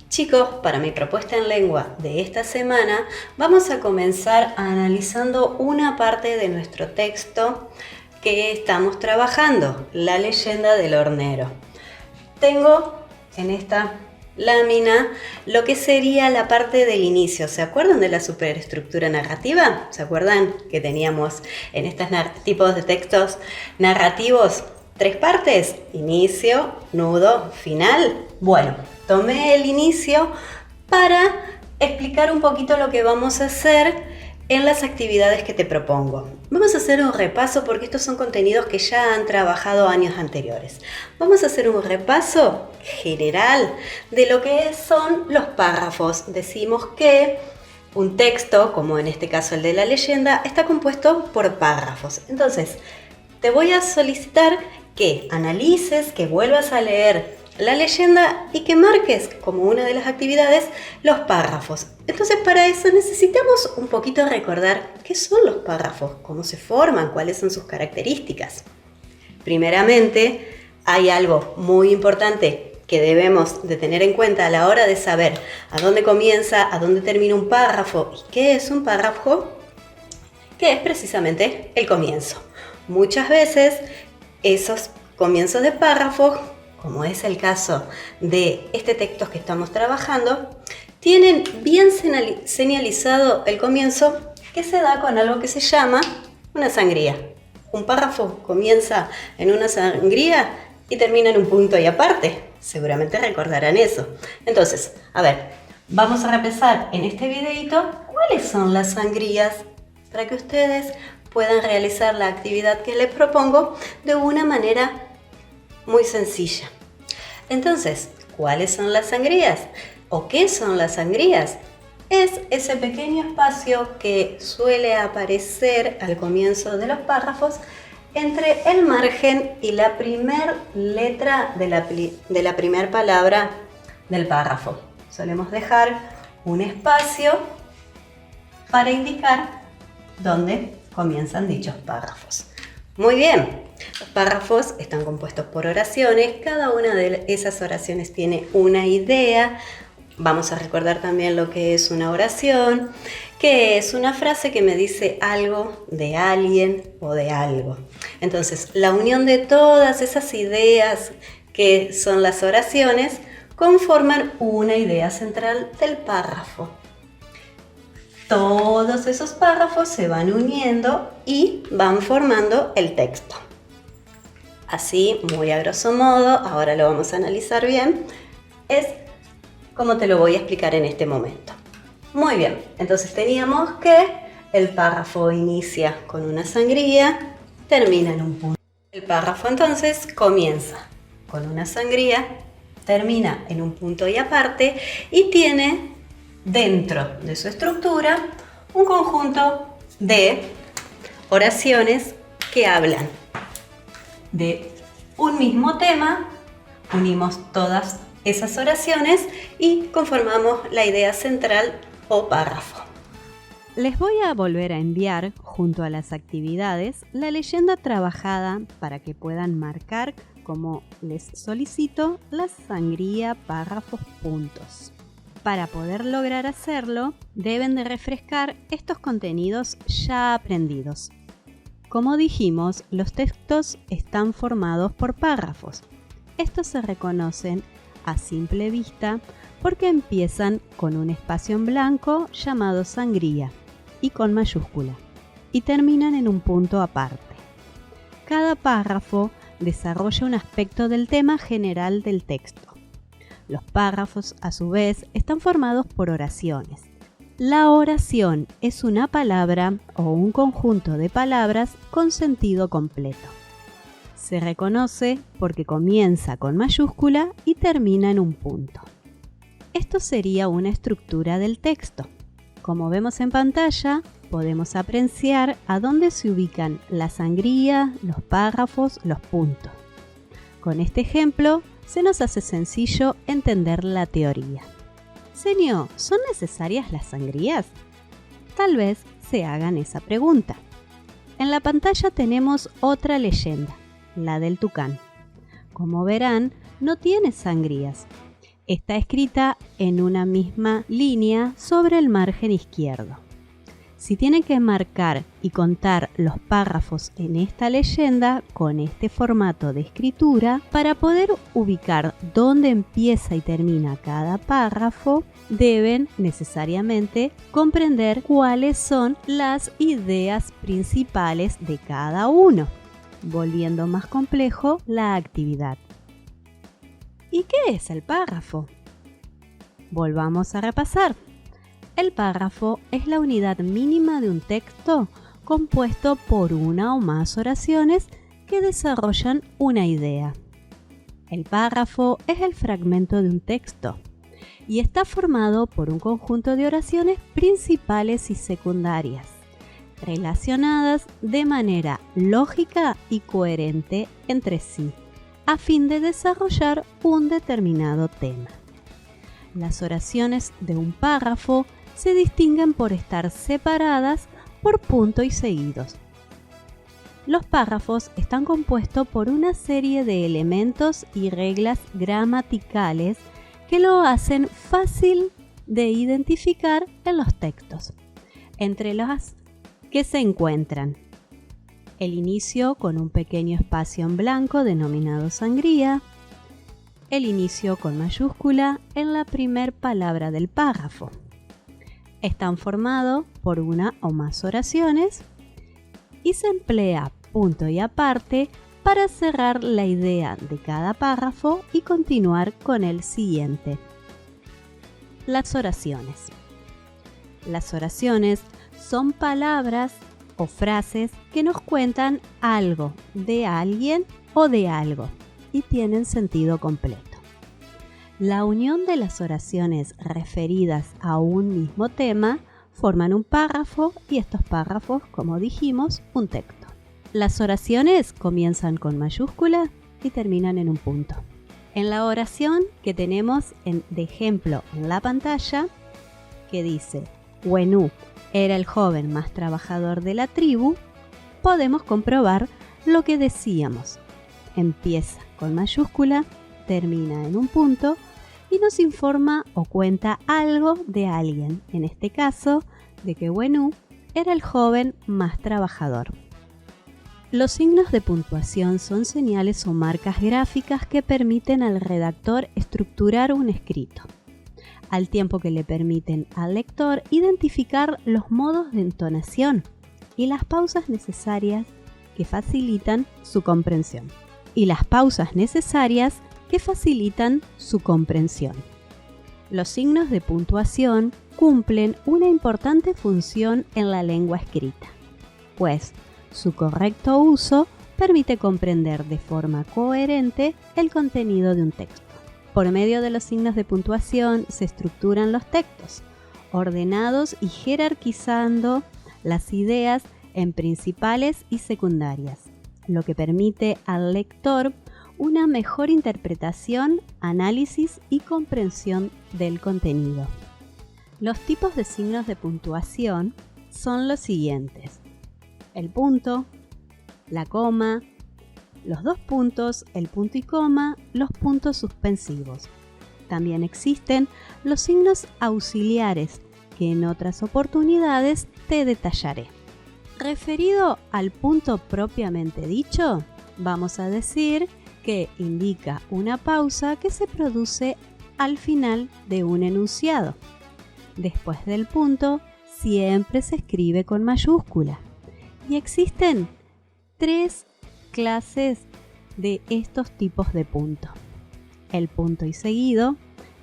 Chicos, para mi propuesta en lengua de esta semana, vamos a comenzar analizando una parte de nuestro texto que estamos trabajando, la leyenda del hornero. Tengo en esta lámina lo que sería la parte del inicio. ¿Se acuerdan de la superestructura narrativa? ¿Se acuerdan que teníamos en estos tipos de textos narrativos 3 partes? Inicio, nudo, final. Bueno, tomé el inicio para explicar un poquito lo que vamos a hacer en las actividades que te propongo. Vamos a hacer un repaso porque estos son contenidos que ya han trabajado años anteriores. Vamos a hacer un repaso general de lo que son los párrafos. Decimos que un texto, como en este caso el de la leyenda, está compuesto por párrafos. Entonces, te voy a solicitar que analices, que vuelvas a leer la leyenda y que marques como una de las actividades los párrafos. Entonces, para eso necesitamos un poquito recordar qué son los párrafos, cómo se forman, cuáles son sus características. Primeramente, hay algo muy importante que debemos de tener en cuenta a la hora de saber a dónde comienza, a dónde termina un párrafo y qué es un párrafo, que es precisamente el comienzo. Muchas veces esos comienzos de párrafos, como es el caso de este texto que estamos trabajando, tienen bien señalizado el comienzo, que se da con algo que se llama una sangría. Un párrafo comienza en una sangría y termina en un punto y aparte. Seguramente recordarán eso. Entonces, a ver, vamos a repasar en este videito cuáles son las sangrías para que ustedes puedan realizar la actividad que les propongo de una manera muy sencilla. Entonces, ¿cuáles son las sangrías? ¿O qué son las sangrías? Es ese pequeño espacio que suele aparecer al comienzo de los párrafos entre el margen y la primer letra de la primera palabra del párrafo. Solemos dejar un espacio para indicar dónde comienzan dichos párrafos. Muy bien, los párrafos están compuestos por oraciones, cada una de esas oraciones tiene una idea. Vamos a recordar también lo que es una oración, que es una frase que me dice algo de alguien o de algo. Entonces, la unión de todas esas ideas que son las oraciones conforman una idea central del párrafo. Todos esos párrafos se van uniendo y van formando el texto. Así, muy a grosso modo, ahora lo vamos a analizar bien, es como te lo voy a explicar en este momento. Muy bien, entonces teníamos que el párrafo inicia con una sangría, termina en un punto. El párrafo entonces comienza con una sangría, termina en un punto y aparte y tiene dentro de su estructura un conjunto de oraciones que hablan de un mismo tema. Unimos todas esas oraciones y conformamos la idea central o párrafo. Les voy a volver a enviar, junto a las actividades, la leyenda trabajada para que puedan marcar, como les solicito, la sangría, párrafos, puntos. Para poder lograr hacerlo, deben de refrescar estos contenidos ya aprendidos. Como dijimos, los textos están formados por párrafos. Estos se reconocen a simple vista porque empiezan con un espacio en blanco llamado sangría y con mayúscula y terminan en un punto aparte. Cada párrafo desarrolla un aspecto del tema general del texto. Los párrafos, a su vez, están formados por oraciones. La oración es una palabra o un conjunto de palabras con sentido completo. Se reconoce porque comienza con mayúscula y termina en un punto. Esto sería una estructura del texto. Como vemos en pantalla, podemos apreciar a dónde se ubican la sangría, los párrafos, los puntos. Con este ejemplo, se nos hace sencillo entender la teoría. Senio, ¿son necesarias las sangrías? Tal vez se hagan esa pregunta. En la pantalla tenemos otra leyenda, la del tucán. Como verán, no tiene sangrías. Está escrita en una misma línea sobre el margen izquierdo. Si tienen que marcar y contar los párrafos en esta leyenda con este formato de escritura, para poder ubicar dónde empieza y termina cada párrafo, deben necesariamente comprender cuáles son las ideas principales de cada uno, volviendo más complejo la actividad. ¿Y qué es el párrafo? Volvamos a repasar. El párrafo es la unidad mínima de un texto compuesto por una o más oraciones que desarrollan una idea. El párrafo es el fragmento de un texto y está formado por un conjunto de oraciones principales y secundarias, relacionadas de manera lógica y coherente entre sí, a fin de desarrollar un determinado tema. Las oraciones de un párrafo se distinguen por estar separadas por puntos y seguidos. Los párrafos están compuestos por una serie de elementos y reglas gramaticales que lo hacen fácil de identificar en los textos, entre las que se encuentran el inicio con un pequeño espacio en blanco denominado sangría, el inicio con mayúscula en la primer palabra del párrafo. Están formados por una o más oraciones y se emplea punto y aparte para cerrar la idea de cada párrafo y continuar con el siguiente. Las oraciones. Las oraciones son palabras o frases que nos cuentan algo de alguien o de algo y tienen sentido completo. La unión de las oraciones referidas a un mismo tema forman un párrafo y estos párrafos, como dijimos, un texto. Las oraciones comienzan con mayúscula y terminan en un punto. En la oración que tenemos de ejemplo en la pantalla, que dice Wenú era el joven más trabajador de la tribu, podemos comprobar lo que decíamos. Empieza con mayúscula, termina en un punto y nos informa o cuenta algo de alguien, en este caso, de que Wenú era el joven más trabajador. Los signos de puntuación son señales o marcas gráficas que permiten al redactor estructurar un escrito, al tiempo que le permiten al lector identificar los modos de entonación y las pausas necesarias que facilitan su comprensión. Los signos de puntuación cumplen una importante función en la lengua escrita, pues su correcto uso permite comprender de forma coherente el contenido de un texto. Por medio de los signos de puntuación se estructuran los textos, ordenados y jerarquizando las ideas en principales y secundarias, lo que permite al lector una mejor interpretación, análisis y comprensión del contenido. Los tipos de signos de puntuación son los siguientes: el punto, la coma, los dos puntos, el punto y coma, los puntos suspensivos. También existen los signos auxiliares que en otras oportunidades te detallaré. Referido al punto propiamente dicho, vamos a decir que indica una pausa que se produce al final de un enunciado. Después del punto, siempre se escribe con mayúscula. Y existen 3 clases de estos tipos de punto. El punto y seguido,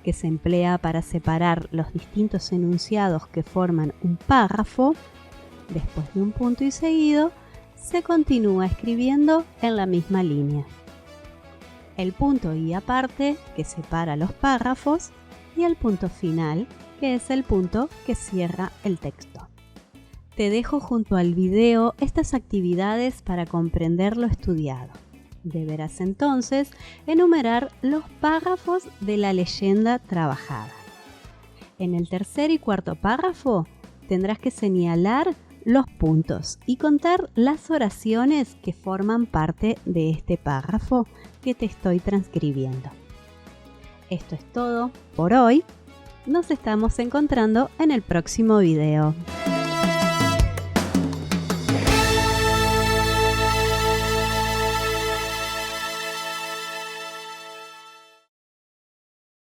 que se emplea para separar los distintos enunciados que forman un párrafo. Después de un punto y seguido, se continúa escribiendo en la misma línea. El punto y aparte, que separa los párrafos, y el punto final, que es el punto que cierra el texto. Te dejo junto al video estas actividades para comprender lo estudiado. Deberás entonces enumerar los párrafos de la leyenda trabajada. En el tercer y cuarto párrafo tendrás que señalar los puntos y contar las oraciones que forman parte de este párrafo que te estoy transcribiendo. Esto es todo por hoy. Nos estamos encontrando en el próximo video.